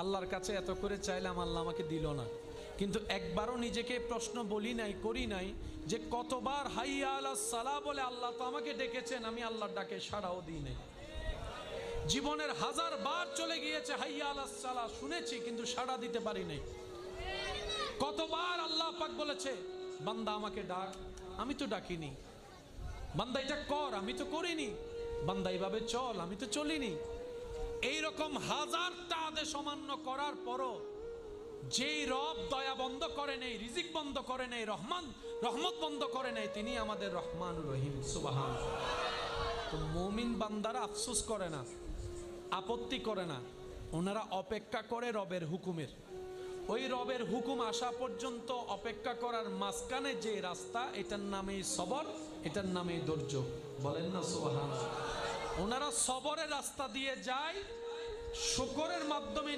আল্লাহর কাছে এত করে চাইলাম, আল্লাহ আমাকে দিল না। কিন্তু একবারও নিজেকে প্রশ্ন বলি নাই, করি নাই যে কতবার হাইয়া আলাস সালাহ বলে আল্লাহ তো আমাকে ডেকেছেন, আমি আল্লাহর ডাকে সাড়াও দিই নাই। জীবনের 1000 বার চলে গিয়েছে হাইয়া আলাস সালাহ শুনেছি, কিন্তু সাড়া দিতে পারি নাই। কতবার আল্লাহ পাক বলেছে বান্দা আমাকে ডাক, আমি তো ডাকিনি। বান্দা এটা কর, আমি তো করিনি। বান্দা এইভাবে চল, আমি তো চলিনি। এইরকম 1000টা আদেশ অমান্য করার পরও যেই রব দয়া বন্ধ করে নেই, রিজিক বন্ধ করে নেই, রহমত বন্ধ করে নেই, তিনি আমাদের রহমান রহিম। সুবহানাল্লাহ। তো মুমিন বান্দারা আফসোস করে না, আপত্তি করে না, ওনারা অপেক্ষা করে রবের হুকুমের। ওই রবের হুকুম আসা পর্যন্ত অপেক্ষা করার মাঝখানে যে রাস্তা, এটার নামে সবর, এটার নামে ধৈর্য। বলেন না সুবহানাল্লাহ। ওনারা সবরের রাস্তা দিয়ে যায়, শুকরের মাধ্যমে